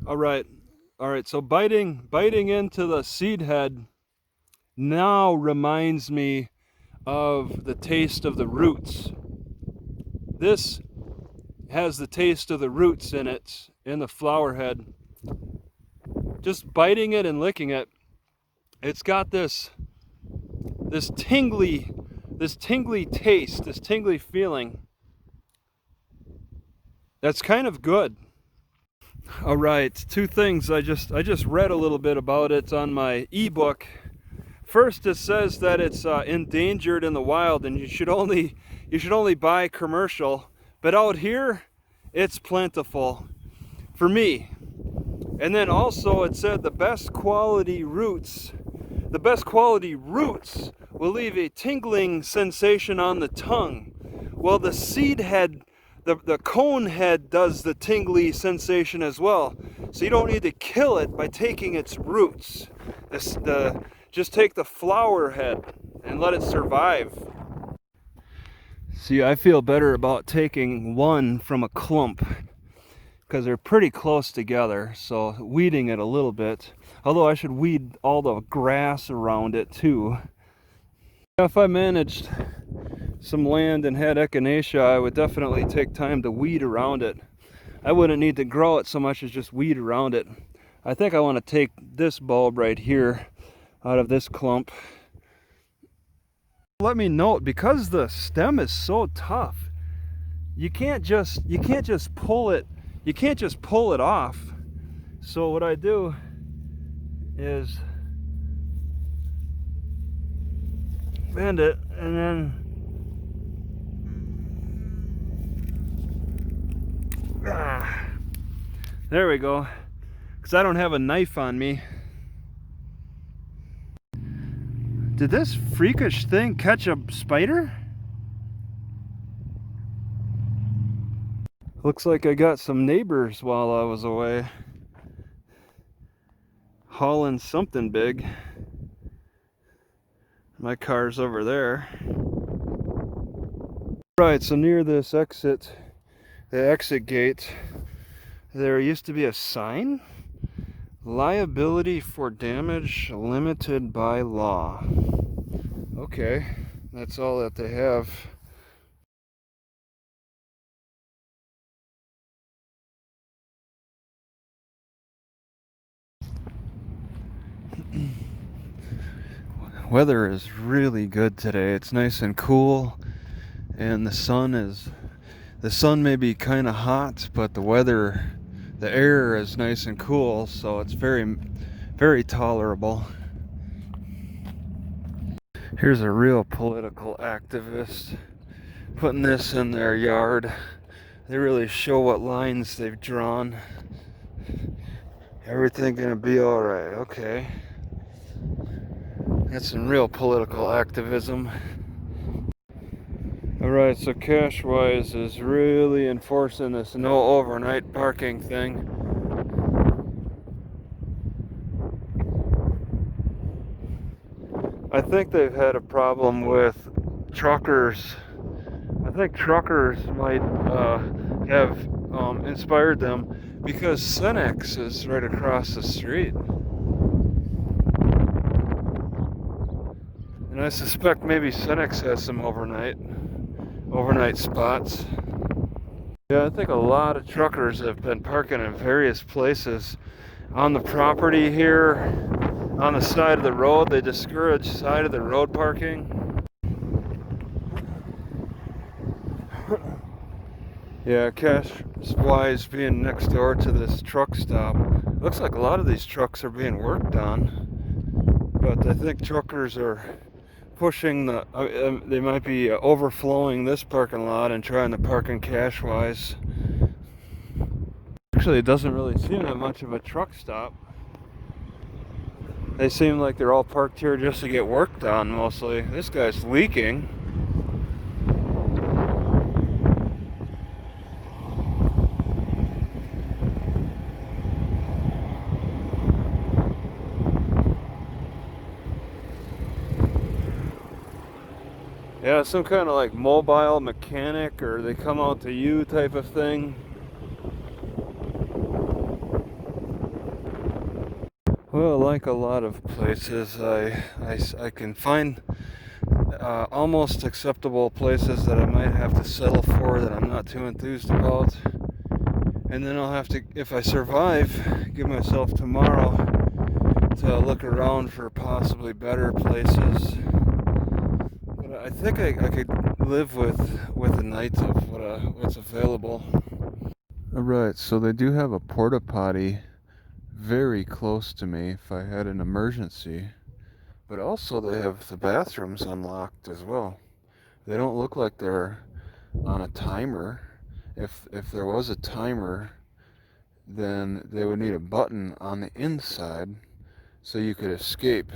All right. All right. So biting into the seed head now reminds me of the taste of the roots. This has the taste of the roots in it, in the flower head. Just biting it and licking it, it's got this tingly taste, this tingly feeling. That's kind of good. All right, two things. I just read a little bit about it on my ebook. First, it says that it's endangered in the wild, and you should only buy commercial. But out here, it's plentiful for me. And then also, it said the best quality roots will leave a tingling sensation on the tongue. Well, the seed head, the cone head does the tingly sensation as well. So you don't need to kill it by taking its roots. Just take the flower head and let it survive. See, I feel better about taking one from a clump because they're pretty close together, so weeding it a little bit. Although I should weed all the grass around it too. If I managed some land and had echinacea, I would definitely take time to weed around it. I wouldn't need to grow it so much as just weed around it. I think I want to take this bulb right here out of this clump. Let me note, because the stem is so tough, you can't just pull it. You can't just pull it off. So what I do is bend it and then there we go, because I don't have a knife on me. Did this freakish thing catch a spider? Looks like I got some neighbors while I was away, hauling something big. My car's over there. Right, so near this exit, the exit gate, there used to be a sign: liability for damage limited by law. Okay, that's all that they have. Weather is really good today. It's nice and cool, and the sun may be kind of hot, but the air is nice and cool, so it's very tolerable. Here's a real political activist putting this in their yard. They really show what lines they've drawn. Everything gonna be all right. Okay. That's some real political activism. Alright, so Cashwise is really enforcing this no overnight parking thing. I think they've had a problem with truckers. I think truckers might have inspired them, because Cenex is right across the street. And I suspect maybe Cenex has some overnight spots. Yeah, I think a lot of truckers have been parking in various places on the property here, on the side of the road. They discourage side of the road parking. Yeah, Cashwise being next door to this truck stop. Looks like a lot of these trucks are being worked on, but I think truckers are pushing they might be overflowing this parking lot and trying to park in Cashwise. Actually, it doesn't really seem that much of a truck stop. They seem like they're all parked here just to get work done mostly. This guy's leaking. Yeah, some kind of like mobile mechanic, or they come out to you type of thing. Well, like a lot of places, I can find almost acceptable places that I might have to settle for that I'm not too enthused about. And then I'll have to, if I survive, give myself tomorrow to look around for possibly better places. But I think I could live with the night of what's available. Alright, so they do have a porta potty very close to me if I had an emergency. But also they have the bathrooms unlocked as well. They don't look like they're on a timer. If there was a timer, then they would need a button on the inside so you could escape.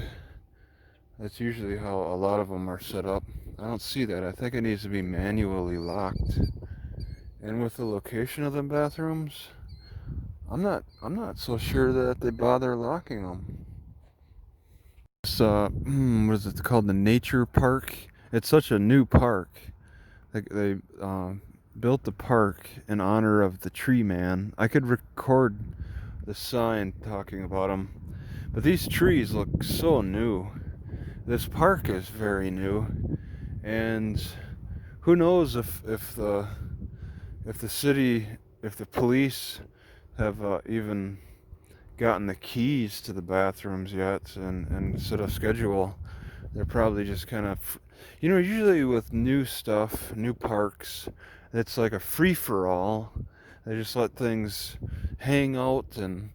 That's usually how a lot of them are set up. I don't see that. I think it needs to be manually locked. And with the location of the bathrooms, I'm not so sure that they bother locking them. It's what is it called? The nature park. It's such a new park. They built the park in honor of the tree man. I could record the sign talking about him, but these trees look so new. This park is very new, and who knows if the city, if the police have even gotten the keys to the bathrooms yet and set a schedule. They're probably just kind of, usually with new stuff, new parks, it's like a free-for-all. They just let things hang out and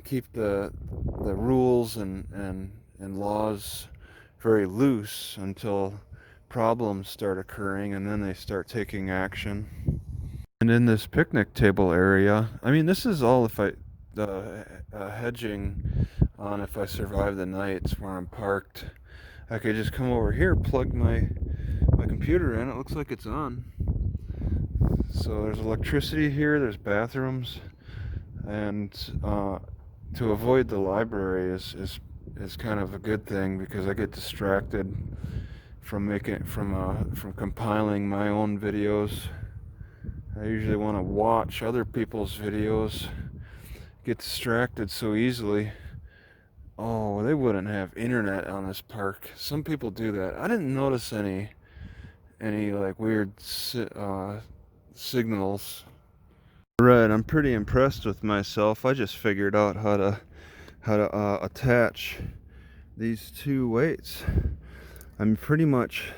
keep the rules and laws very loose until problems start occurring, and then they start taking action. And in this picnic table area, I mean, this is all if I hedging on if I survive the nights where I'm parked. I could just come over here, plug my computer in. It looks like it's on. So there's electricity here. There's bathrooms, and to avoid the library is kind of a good thing because I get distracted from compiling my own videos. I usually want to watch other people's videos. Get distracted so easily. Oh, they wouldn't have internet on this park. Some people do that. I didn't notice any like weird signals. Right, I'm pretty impressed with myself. I just figured out how to attach these two weights. I'm pretty much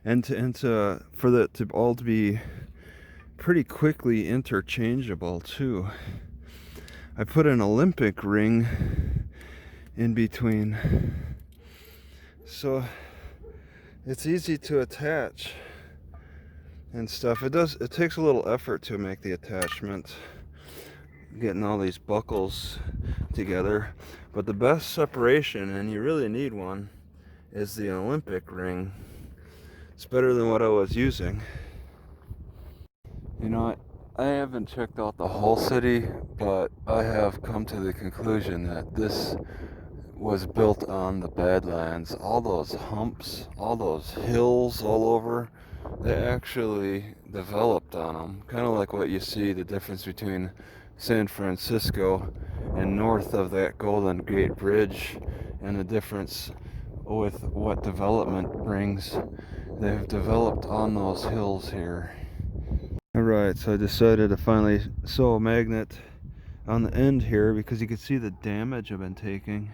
for that to all to be pretty quickly interchangeable too. I put an Olympic ring in between, so it's easy to attach and stuff. It takes a little effort to make the attachment, getting all these buckles together, but the best separation, and you really need one, is the Olympic ring. It's better than what I was using. I haven't checked out the whole city, but I have come to the conclusion that this was built on the Badlands. All those humps, all those hills all over, they actually developed on them. Kind of like what you see, the difference between San Francisco and north of that Golden Gate Bridge, and the difference with what development brings. They've developed on those hills here. Alright, so I decided to finally sew a magnet on the end here because you can see the damage I've been taking.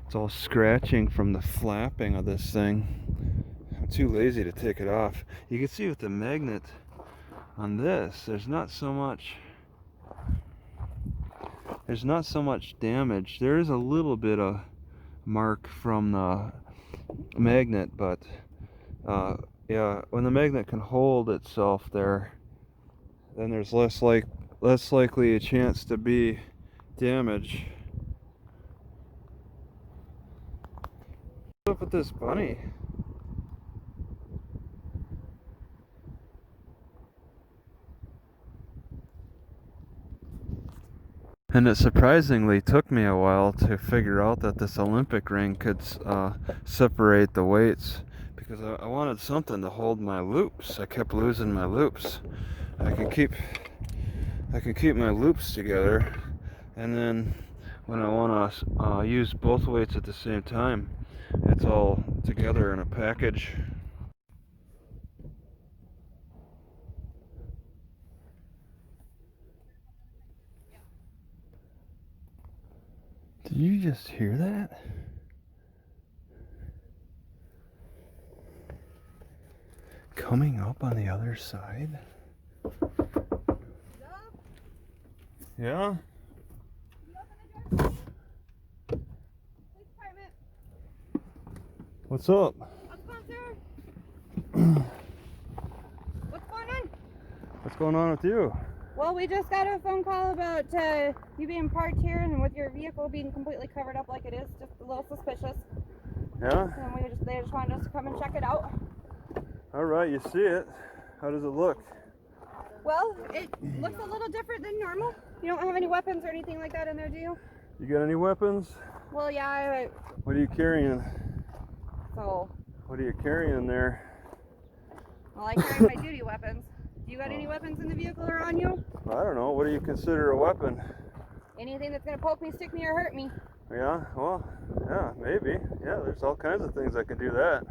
It's all scratching from the flapping of this thing. I'm too lazy to take it off. You can see with the magnet on this, there's not so much damage. There is a little bit of mark from the magnet, but yeah, when the magnet can hold itself there, then there's less likely a chance to be damage. What's up with this bunny? And it surprisingly took me a while to figure out that this Olympic ring could separate the weights, because I wanted something to hold my loops. I kept losing my loops. I can keep my loops together, and then when I want to use both weights at the same time. It's all together in a package. Did you just hear that? Coming up on the other side? Yeah? What's up? What's going on, sir? What's going on? What's going on with you? Well, we just got a phone call about you being parked here and with your vehicle being completely covered up like it is, just a little suspicious. Yeah? And they just wanted us to come and check it out. Alright, you see it. How does it look? Well, it looks a little different than normal. You don't have any weapons or anything like that in there, do you? You got any weapons? Well, yeah, What are you carrying? so... What are you carrying there? Well, I carry my duty weapons. Do you got any weapons in the vehicle or on you? I don't know. What do you consider a weapon? Anything that's going to poke me, stick me, or hurt me. Yeah, well, yeah, maybe. Yeah, there's all kinds of things that can do that.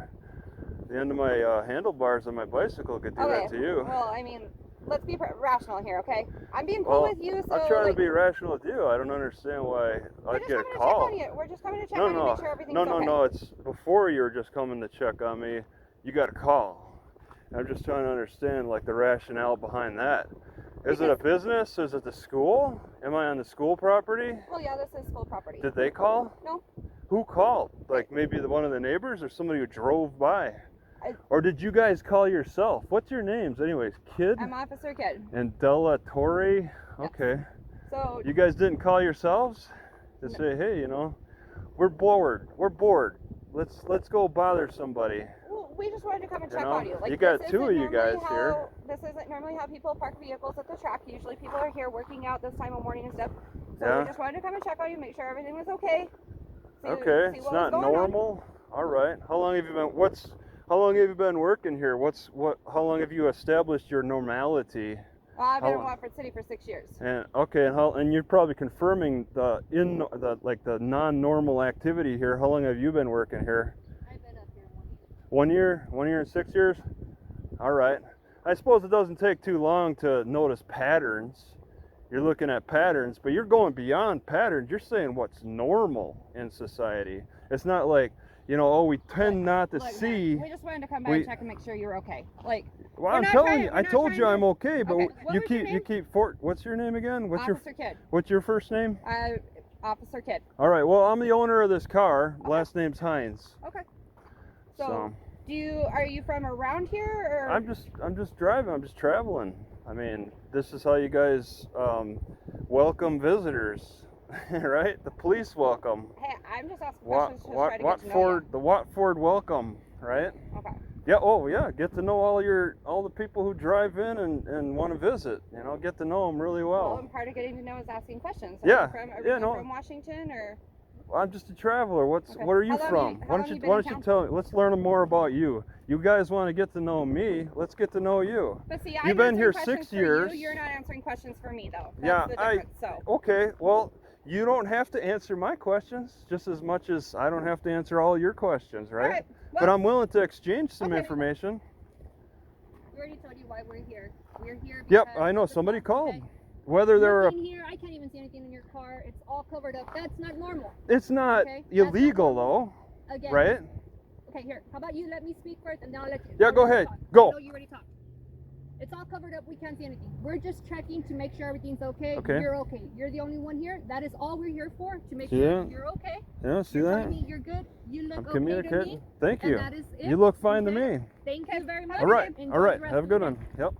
The end of my handlebars on my bicycle could do that to you. Well, I mean, let's be rational here, okay? I'm being cool with you, so... I'm trying to be rational with you. I don't understand why I'd get a call. We're just coming to check on you, make sure everything's okay. No, it's before you were just coming to check on me, you got a call. I'm just trying to understand, like, the rationale behind that. Is it a business? Is it the school? Am I on the school property? Well, yeah, this is school property. Did they call? No. Who called? Like, maybe one of the neighbors or somebody who drove by? Or did you guys call yourself? What's your names anyways? Kid? I'm Officer Kid. And Della Torre? Okay. So you guys didn't call yourselves to say, hey, you know, we're bored. Let's go bother somebody. Well, we just wanted to come and check on you. Like, you got two of you guys here. This isn't normally how people park vehicles at the track. Usually people are here working out this time of morning and stuff. So we just wanted to come and check on you, make sure everything was okay. Okay, it's not normal. All right. How long have you been working here? How long have you established your normality? I've been in Watford City for 6 years. And okay, and you're probably confirming the non-normal activity here. How long have you been working here? I've been up here 1 year. 1 year and 6 years. All right. I suppose it doesn't take too long to notice patterns. You're looking at patterns, but you're going beyond patterns. You're saying what's normal in society. It's not like, you know, oh, we tend not to see. We just wanted to come by and check and make sure you're okay. Like, well, I'm telling you, I told you I'm okay, but you keep what's your name again? Officer Kid. What's your first name? Officer Kid. All right. Well, I'm the owner of this car. Okay. Last name's Hines. Okay. So are you from around here, or? I'm just driving. I'm just traveling. I mean, this is how you guys welcome visitors. Right? The police welcome. Hey, I'm just asking questions to try to get to know you. The Watford welcome, right? Okay. Yeah, oh yeah, get to know all the people who drive in and want to visit, you know, get to know them really well. Well, and part of getting to know is asking questions. Yeah. Are you from Washington, or? Well, I'm just a traveler. What are you from? Why don't you tell me? Let's learn more about you. You guys want to get to know me, let's get to know you. But see, you've been here 6 years. You're not answering questions for me, though. That's the difference, so. Okay, well, you don't have to answer my questions just as much as I don't have to answer all your questions, right? All right. Well, but I'm willing to exchange some information. We already told you why we're here. We're here because... Yep, I know. Somebody called. Okay. Whether they're here, I can't even see anything in your car. It's all covered up. That's not normal. It's not illegal, though. Again. Right? Okay, here. How about you let me speak first, and then I'll let you... Yeah, go ahead. Go. I know you already talked. It's all covered up. We can't see anything. We're just checking to make sure everything's okay. Okay. You're okay. You're the only one here. That is all we're here for, to make sure you're okay. Yeah, see that? Telling me you're good. You look okay to me. Thank you. And that is it. You look fine to me. Thank you very much. All right. All right. Have a good one. Yep.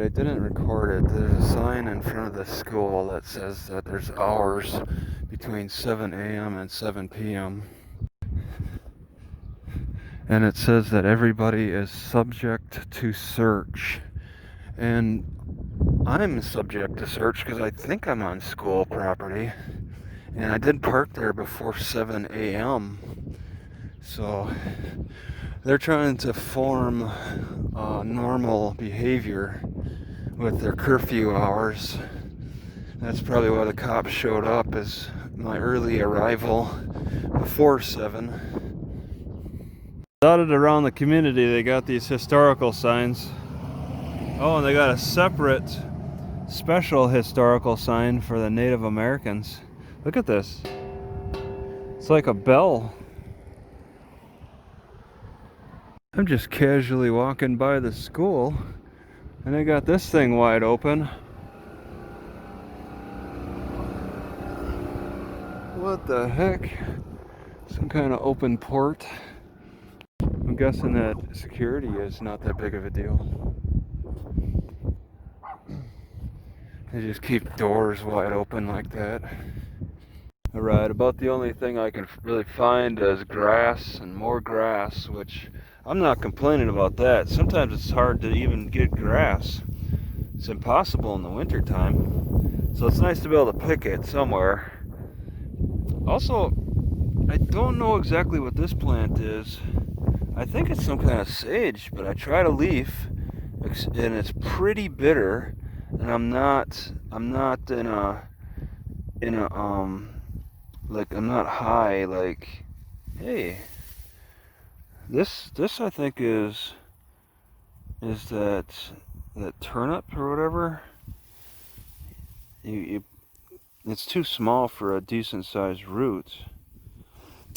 I didn't record it. There's a sign in front of the school that says that there's hours between 7 a.m. and 7 p.m. And it says that everybody is subject to search. And I'm subject to search because I think I'm on school property. And I did park there before 7 a.m. So they're trying to form normal behavior with their curfew hours. That's probably why the cops showed up, is my early arrival before 7. Dotted around the community, they got these historical signs. Oh, and they got a separate special historical sign for the Native Americans. Look at this. It's like a bell. I'm just casually walking by the school, and they got this thing wide open. What the heck? Some kind of open port. I'm guessing that security is not that big of a deal. They just keep doors wide open like that. Alright, about the only thing I can really find is grass and more grass, which I'm not complaining about that. Sometimes it's hard to even get grass. It's impossible in the wintertime. So it's nice to be able to pick it somewhere. Also, I don't know exactly what this plant is. I think it's some kind of sage, but I tried a leaf and it's pretty bitter, and I'm not like, I'm not high, like, hey, this I think is that turnip or whatever. It's too small for a decent sized root.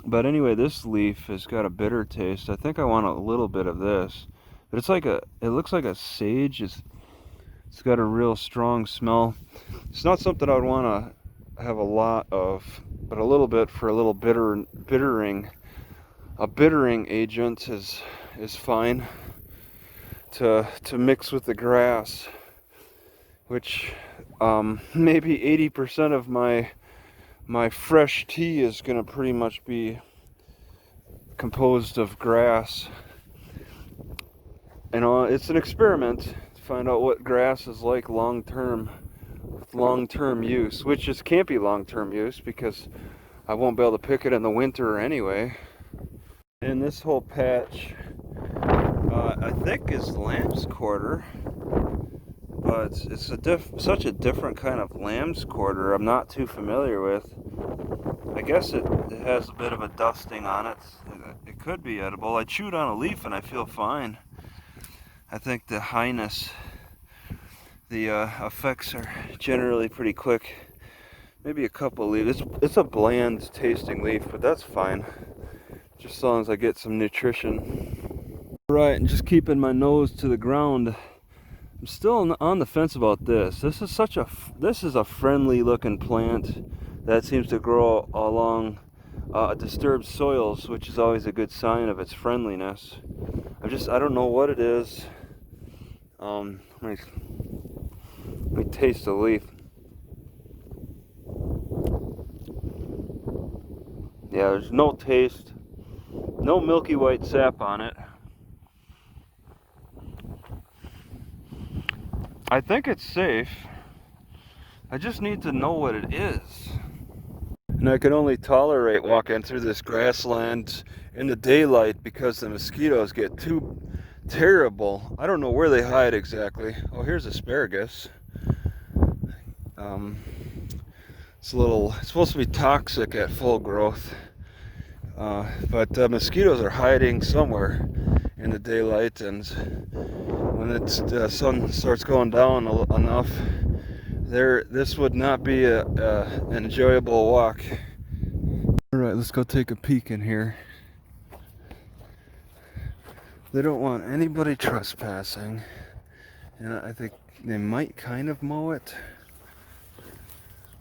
But anyway, this leaf has got a bitter taste. I think I want a little bit of this. But it's like it looks like a sage. It's got a real strong smell. It's not something I would want to have a lot of, but a little bit for a little bittering. A bittering agent is fine to mix with the grass, which maybe 80% of my fresh tea is gonna pretty much be composed of grass. And it's an experiment to find out what grass is like long-term use, which just can't be long-term use because I won't be able to pick it in the winter anyway. And this whole patch, I think is lamb's quarter, but it's such a different kind of lamb's quarter I'm not too familiar with. I guess it has a bit of a dusting on it. It could be edible. I chewed on a leaf and I feel fine. I think the highness, the effects are generally pretty quick. Maybe a couple leaves. It's a bland tasting leaf, but that's fine. Just as long as I get some nutrition. Right, and just keeping my nose to the ground. I'm still on the fence about this. This is a friendly looking plant that seems to grow along disturbed soils, which is always a good sign of its friendliness. I don't know what it is. Let me taste the leaf. Yeah, there's no taste, no milky white sap on it. I think it's safe. I just need to know what it is. And I can only tolerate walking through this grassland in the daylight because the mosquitoes get too terrible. I don't know where they hide exactly. Oh, here's asparagus. It's supposed to be toxic at full growth. But mosquitoes are hiding somewhere in the daylight, and when the sun starts going down enough, this would not be an enjoyable walk. Alright, let's go take a peek in here. They don't want anybody trespassing, and I think they might kind of mow it.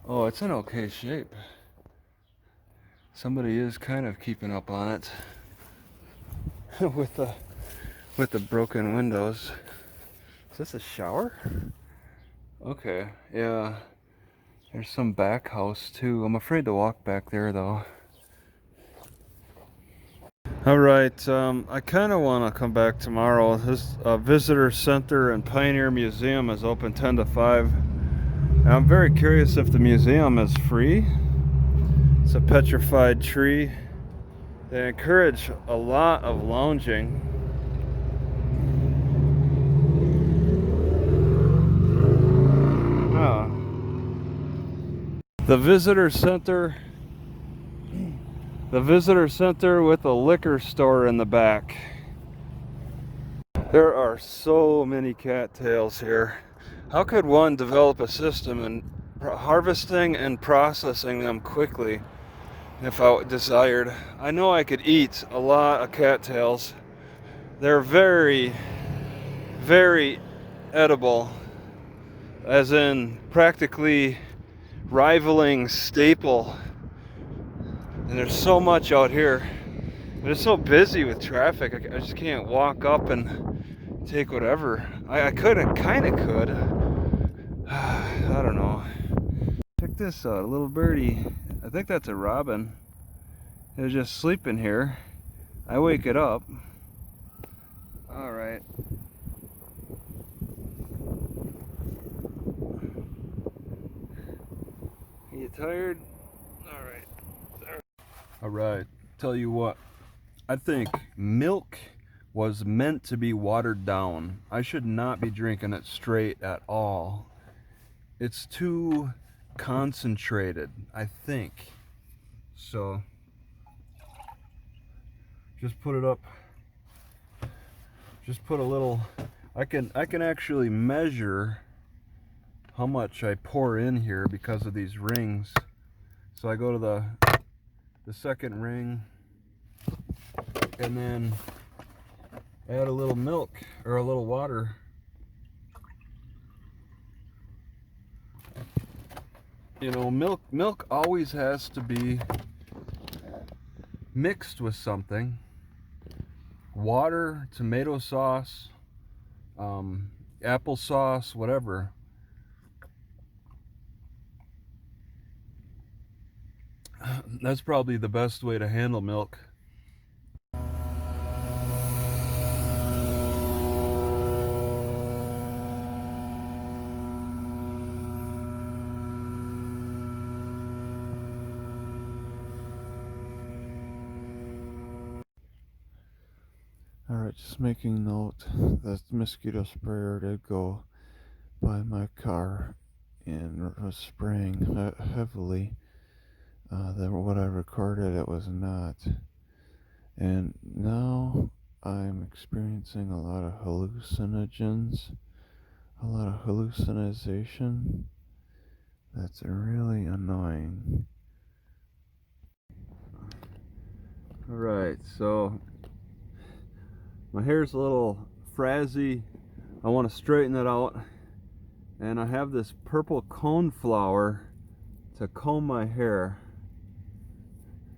Oh, it's in okay shape. Somebody is kind of keeping up on it with the broken windows. Is this a shower? Okay, yeah. There's some back house too. I'm afraid to walk back there though. All right, I kind of want to come back tomorrow. This visitor center and Pioneer Museum is open 10 to 5. And I'm very curious if the museum is free. It's a petrified tree. They encourage a lot of lounging. Oh. The visitor center with a liquor store in the back. There are so many cattails here. How could one develop a system in harvesting and processing them quickly if I desired? I know I could eat a lot of cattails. They're very, very edible, as in practically rivaling staple. And there's so much out here. It's so busy with traffic. I just can't walk up and take whatever. I could, I kind of could. I don't know. Check this out, a little birdie. I think that's a robin. It was just sleeping here. I wake it up. All right. Are you tired? All right. All right. Tell you what. I think milk was meant to be watered down. I should not be drinking it straight at all. It's too concentrated, I think. So just put it up. Just put a little. I can actually measure how much I pour in here because of these rings. So I go to the second ring and then add a little milk or a little water. You know, milk always has to be mixed with something. Water, tomato sauce, applesauce, whatever. That's probably the best way to handle milk. Alright, just making note that the mosquito sprayer did go by my car and was spraying heavily. What I recorded, it was not. And now I'm experiencing a lot of hallucinogens, a lot of hallucination. That's really annoying. Alright, so my hair's a little frizzy. I want to straighten it out. And I have this purple cone flower to comb my hair.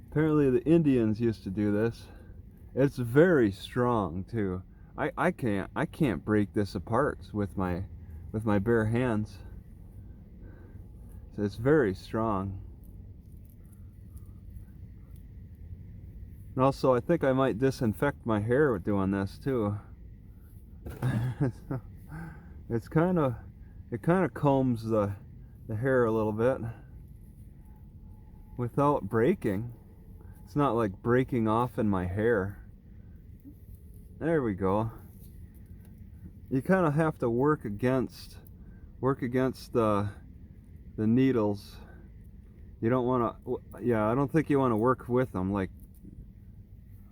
Apparently the Indians used to do this. It's very strong too. I can't break this apart with my bare hands. So it's very strong. And also I think I might disinfect my hair with doing this too. It kind of combs the hair a little bit without breaking. It's not like breaking off in my hair. There we go. You kind of have to work against the needles. You don't want to. Yeah, I don't think you want to work with them. Like,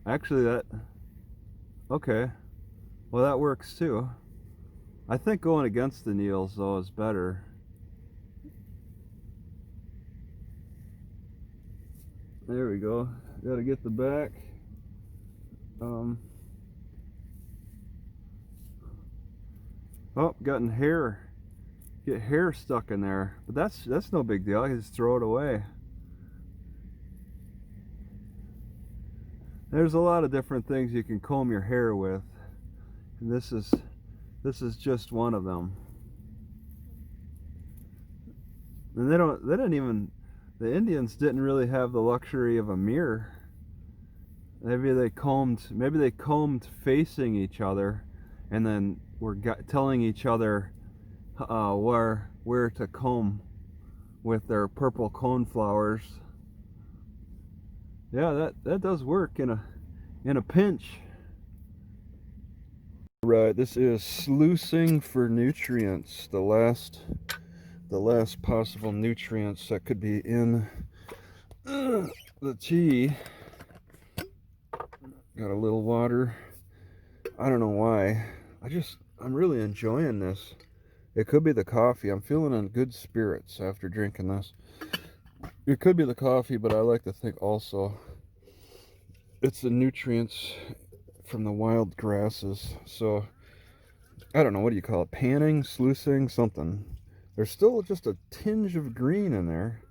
actually, that. Okay. Well, that works too. I think going against the needles though is better. There we go. Got to get the back. Oh, gotten hair. Get hair stuck in there, but that's no big deal. I can just throw it away. There's a lot of different things you can comb your hair with, and this is This is just one of them. And they didn't even, the Indians didn't really have the luxury of a mirror. Maybe they combed facing each other, and then were telling each other where to comb with their purple coneflowers. Yeah, that does work in a pinch. Right, this is sluicing for nutrients, the last possible nutrients that could be in the tea. Got a little water. I don't know why. I'm really enjoying this. It could be the coffee. I'm feeling in good spirits after drinking this. It could be the coffee, but I like to think also it's the nutrients from the wild grasses. So I don't know, what do you call it? Panning, sluicing, something. There's still just a tinge of green in there.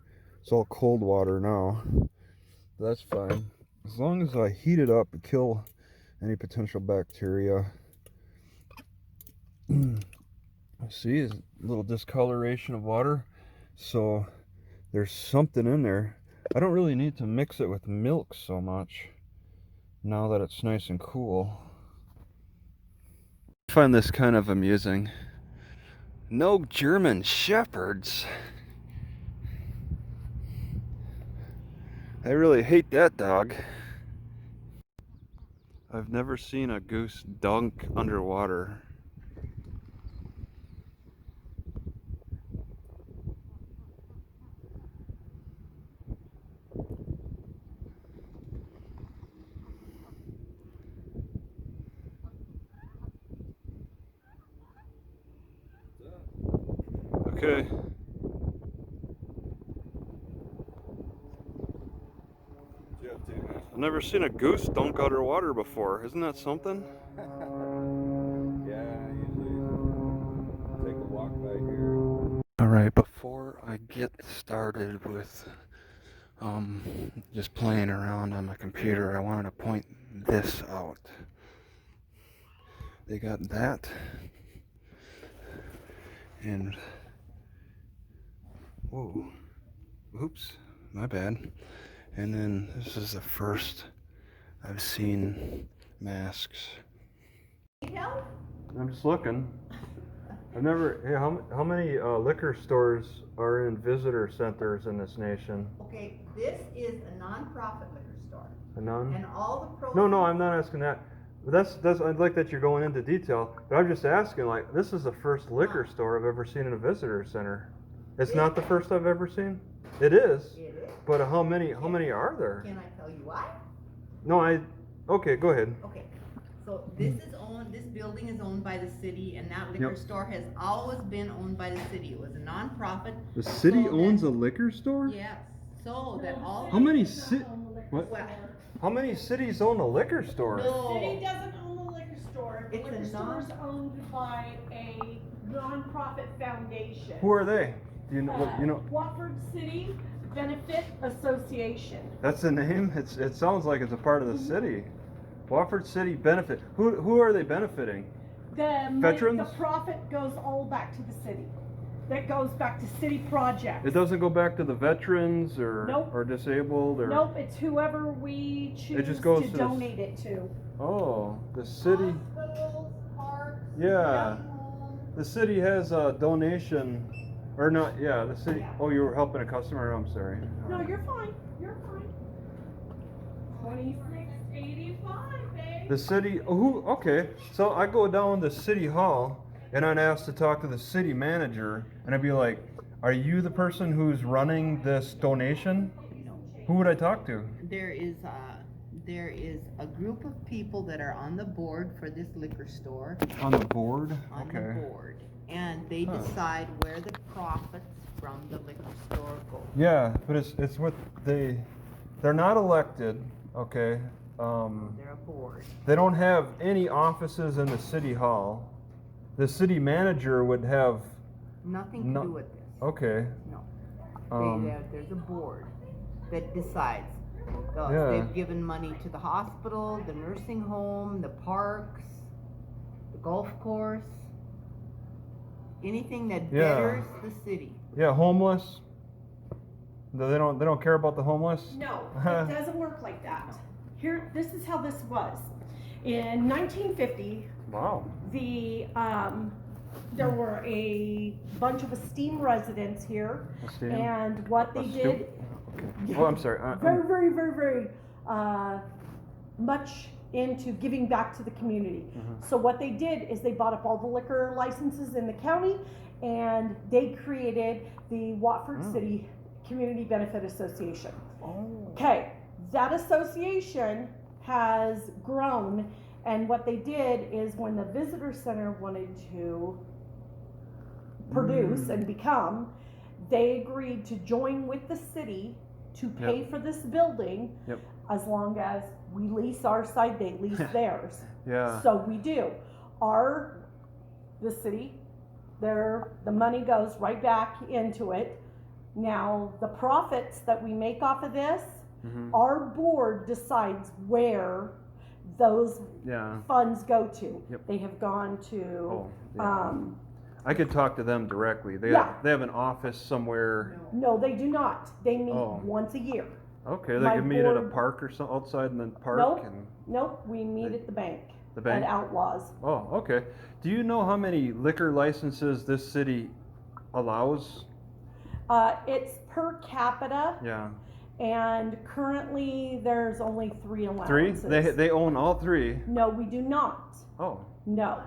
It's all cold water now. That's fine. As long as I heat it up and kill any potential bacteria. See, a little discoloration of water. So there's something in there. I don't really need to mix it with milk so much now that it's nice and cool. I find this kind of amusing. No German Shepherds. I really hate that dog. I've never seen a goose dunk underwater. Okay. I've never seen a goose dunk underwater before. Isn't that something? Yeah, usually take a walk by here. Alright, before I get started with just playing around on my computer, I wanted to point this out. They got that, and whoa, oops, my bad. And then this is the first I've seen masks. I'm just looking. I've never. Hey, how many liquor stores are in visitor centers in this nation? Okay, this is a non-profit liquor store. A none? And all the proceeds. No, I'm not asking that. That's. I'd like that you're going into detail, but I'm just asking. Like, this is the first liquor store I've ever seen in a visitor center. It's not the first I've ever seen. It is. It is. But how many are there? Can I tell you why? No, okay, go ahead. Okay, so this building is owned by the city, and that liquor Yep. store has always been owned by the city. It was a non-profit. The city so owns that- a liquor store? Yes, so that all. How many what? Well, How many cities own a liquor store? no. City doesn't own the liquor store. The It's a liquor store is owned by a nonprofit foundation. Who are they? Do you know? Watford City Benefit Association. That's the name. It sounds like it's a part of the city. Wofford City Benefit. Who are they benefiting? Veterans? The profit goes all back to the city. That goes back to city projects. It doesn't go back to the veterans or Nope. or disabled or. Nope, it's whoever we choose just goes to to the- donate it to. Oh, the city. Hospitals, parks. Yeah, homes. the city has a donation, or not? Yeah, the city. Oh, you were helping a customer. I'm sorry. No, you're fine. You're fine. 2685, babe. The city. Okay, so I go down to City Hall and I'm asked to talk to the city manager, and I'd be like, "Are you the person who's running this donation?" No. Who would I talk to? There is a group of people that are on the board for this liquor store. On the board. On Okay. the board, and they Huh. decide where the profits from the liquor store go. Yeah, but it's what they're not elected. Okay. They're a board. They don't have any offices in the city hall. The city manager would have. Nothing No- to do with this. Okay. No. Um, There's a board that decides. Yeah. They've given money to the hospital, the nursing home, the parks, the golf course. anything that Yeah. betters the city. Yeah, homeless. They don't care about the homeless? No, it doesn't work like that. Here, this is how this was. In 1950, Wow. there were a bunch of esteemed residents here, Esteemed? and what they did, Okay. Oh, I'm sorry. very much into giving back to the community. So what they did is they bought up all the liquor licenses in the county, and they created the Watford City Community Benefit Association. Okay, that association has grown, and what they did is when the visitor center wanted to produce and become, they agreed to join with the city to pay for this building, as long as we lease our side, they lease theirs. Yeah. So we do. The city, the money goes right back into it. Now, the profits that we make off of this, our board decides where those funds go to. They have gone to, I could talk to them directly. They have an office somewhere. No, they do not. They meet once a year. Okay, they My can meet at a board- park or something outside in the park. Nope. And Nope, we meet at the bank. The bank? At Outlaws. Oh, okay. Do you know how many liquor licenses this city allows? It's per capita, Yeah. and currently there's only 3 Three? allowances. They own all 3. No, we do not. Oh. No,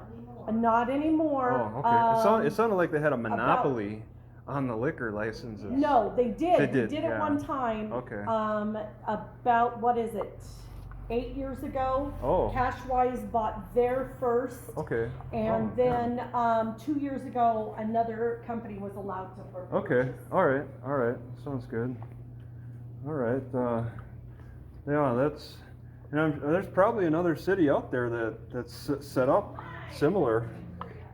not anymore. Oh, okay. It sounded like they had a monopoly on the liquor licenses. No, they did. They did, at yeah. one time. Okay. About, what is it, 8 years ago? Oh. Cashwise bought their first. Okay. And Oh, then 2 years ago, another company was allowed to Okay. All right. Sounds good. All right. Yeah, that's. There's probably another city out there that's set up similar.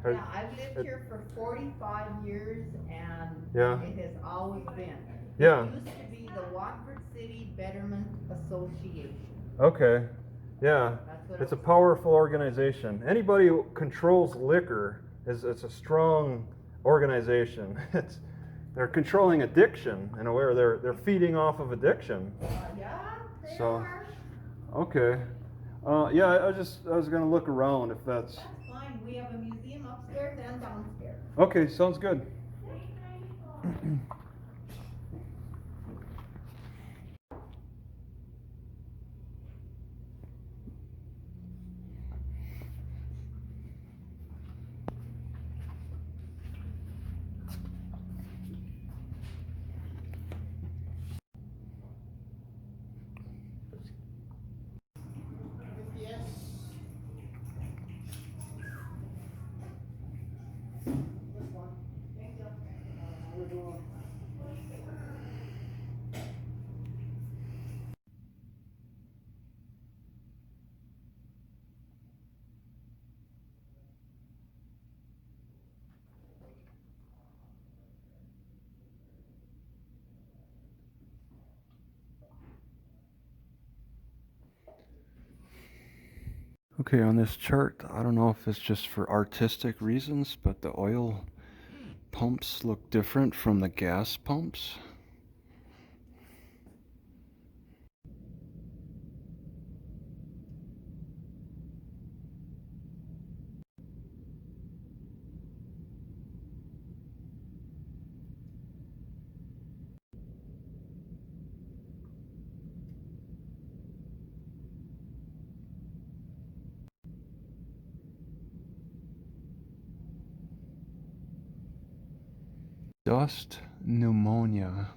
Yeah, I've lived here for 45 years, and Yeah. it has always been. Yeah. It used to be the Watford City Betterment Association. Okay. Yeah. That's what It's a it was. powerful organization. Anybody who controls liquor it's a strong organization. They're controlling addiction in a way, or they're feeding off of addiction. Yeah, they So- are. Okay. Yeah, I was gonna look around if that's. That's fine. We have a museum upstairs and downstairs. Okay, sounds good. Okay, on this chart, I don't know if it's just for artistic reasons, but the oil pumps look different from the gas pumps. Dust pneumonia.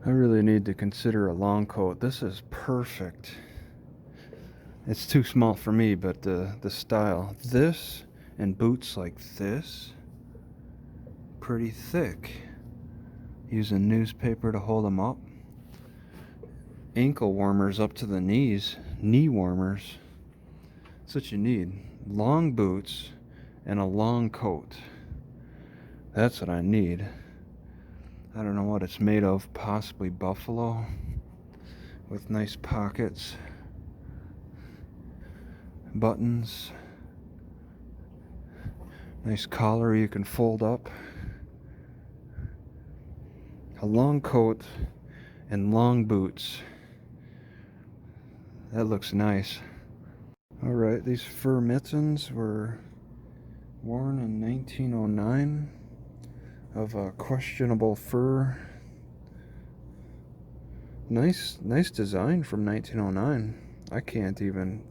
I really need to consider a long coat. This is perfect. It's too small for me, but the style. This and boots like this, pretty thick. Using newspaper to hold them up. Ankle warmers up to the knees. Knee warmers. That's what you need. Long boots and a long coat. That's what I need. I don't know what it's made of. Possibly buffalo. With nice pockets. Buttons. Nice collar you can fold up. A long coat and long boots. That looks nice. Alright, these fur mittens were worn in 1909 of a questionable fur. Nice design from 1909. I can't even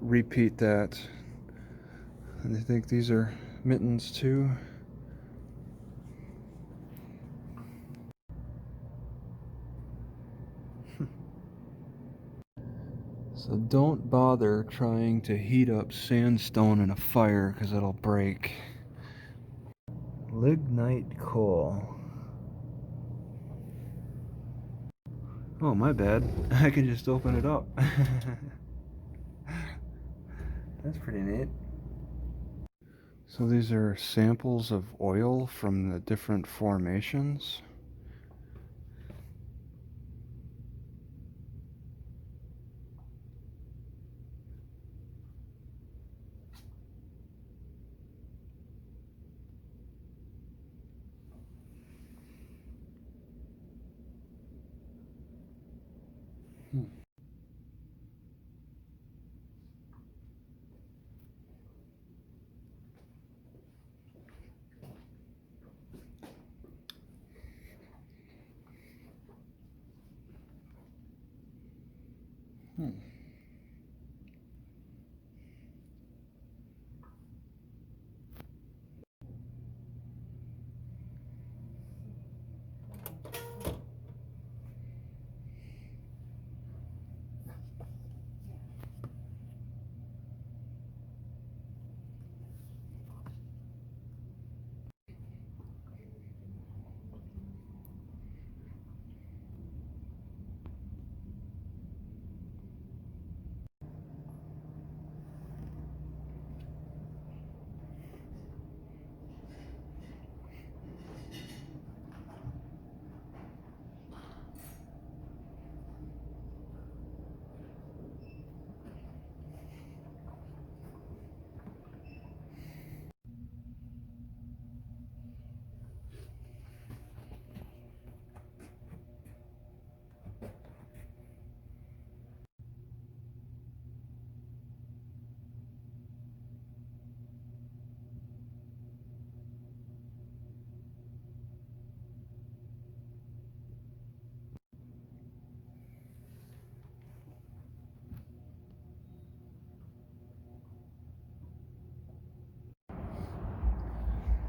repeat that. And I think these are mittens too. So don't bother trying to heat up sandstone in a fire because it'll break. Lignite coal. Oh, my bad. I can just open it up. That's pretty neat. So these are samples of oil from the different formations.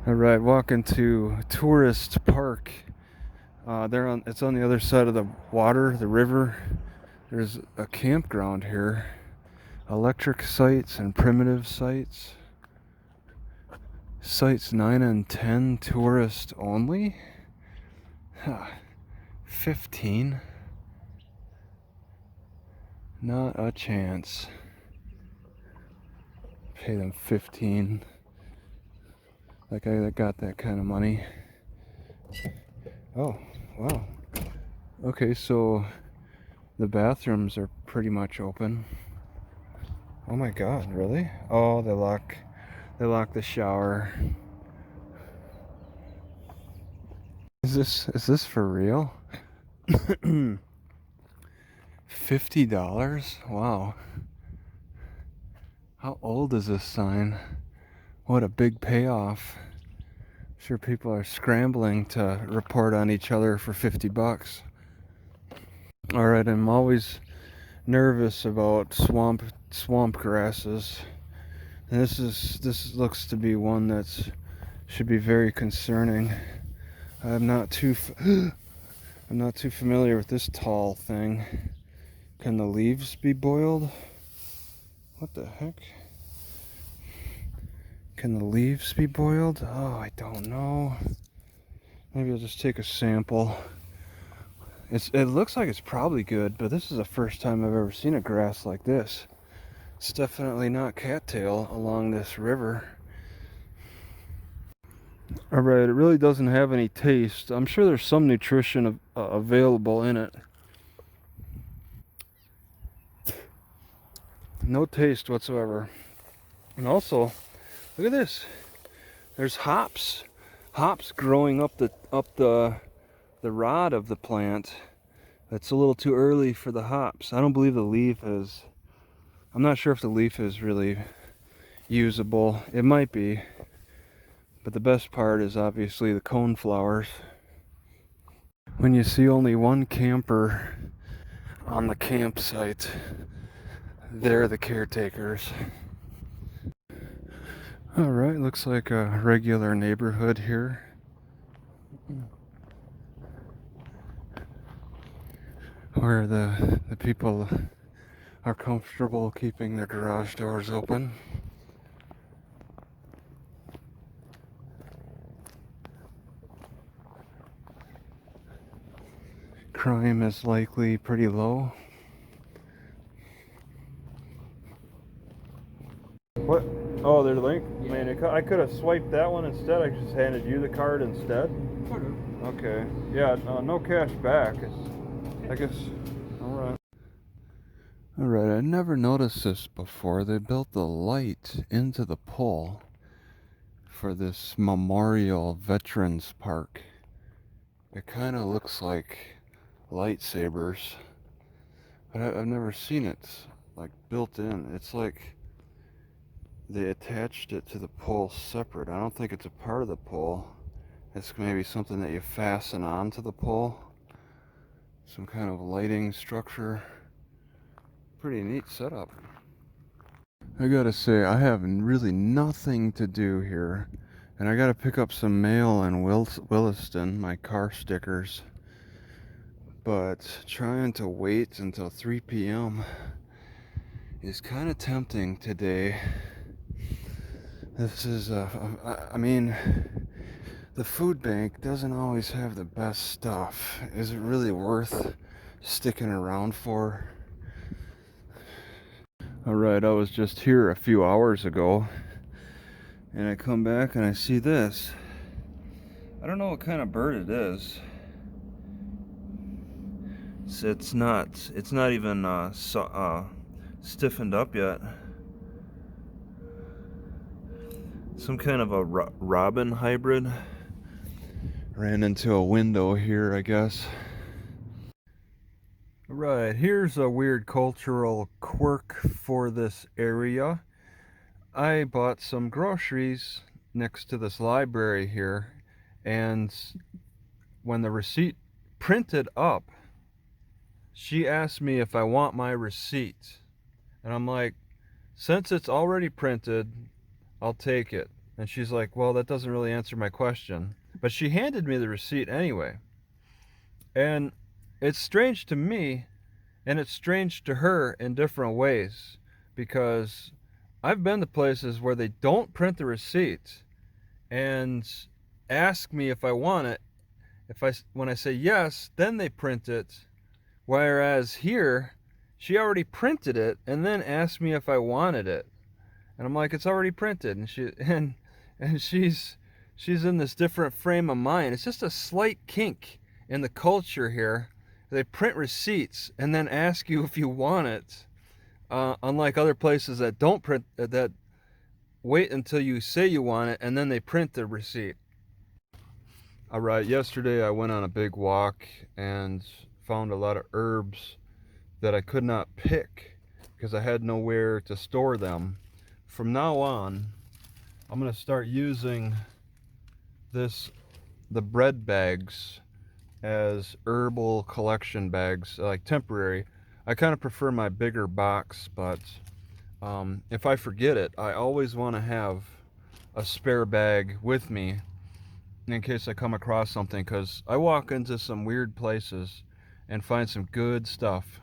Alright, walking to Tourist Park. It's on the other side of the water, the river. There's a campground here. Electric sites and primitive sites. Sites 9 and 10 tourist only? 15? Not a chance. Pay them 15. Like I got that kind of money. Oh, wow. Okay, so the bathrooms are pretty much open. Oh my god, really? Oh, they lock the shower. Is this for real? $50? Wow. How old is this sign? What a big payoff. I'm sure people are scrambling to report on each other for $50. Alright, I'm always nervous about swamp grasses. And this looks to be one that should be very concerning. I'm not too I'm not too familiar with this tall thing. Can the leaves be boiled? What the heck? Can the leaves be boiled? Oh, I don't know. Maybe I'll just take a sample. It looks like it's probably good, but this is the first time I've ever seen a grass like this. It's definitely not cattail along this river. Alright, it really doesn't have any taste. I'm sure there's some nutrition available in it. No taste whatsoever. And also, look at this. There's hops. Hops growing up the rod of the plant. It's a little too early for the hops. I don't believe the leaf is. I'm not sure if the leaf is really usable. It might be. But the best part is obviously the cone flowers. When you see only one camper on the campsite, they're the caretakers. Alright, looks like a regular neighborhood here. Where the people are comfortable keeping their garage doors open. Crime is likely pretty low. What? Oh, their link? Yeah. Man, I could have swiped that one instead. I just handed you the card instead. Okay. Yeah, no cash back. I guess. Alright. Alright, I never noticed this before. They built the light into the pole for this Memorial Veterans Park. It kind of looks like lightsabers, but I've never seen it like built in. It's like they attached it to the pole separate. I don't think it's a part of the pole. It's maybe something that you fasten onto the pole. Some kind of lighting structure. Pretty neat setup. I gotta say, I have really nothing to do here. And I gotta pick up some mail in Williston, my car stickers. But trying to wait until 3 p.m. is kind of tempting today. This is, I mean, the food bank doesn't always have the best stuff. Is it really worth sticking around for? Alright, I was just here a few hours ago, and I come back and I see this. I don't know what kind of bird it is. It's not even stiffened up yet. Some kind of a robin hybrid. Ran into a window here, I guess. Right, here's a weird cultural quirk for this area. I bought some groceries next to this library here, and when the receipt printed up, she asked me if I want my receipt. And I'm like, since it's already printed, I'll take it. And she's like, well, that doesn't really answer my question. But she handed me the receipt anyway. And it's strange to me, and it's strange to her in different ways, because I've been to places where they don't print the receipt and ask me if I want it. When I say yes, then they print it. Whereas here, she already printed it and then asked me if I wanted it. And I'm like, it's already printed. And she's in this different frame of mind. It's just a slight kink in the culture here. They print receipts and then ask you if you want it. Unlike other places that don't print, that wait until you say you want it and then they print the receipt. Alright, yesterday I went on a big walk and found a lot of herbs that I could not pick because I had nowhere to store them. From now on, I'm going to start using the bread bags as herbal collection bags, like temporary. I kind of prefer my bigger box, but if I forget it, I always want to have a spare bag with me in case I come across something, because I walk into some weird places and find some good stuff.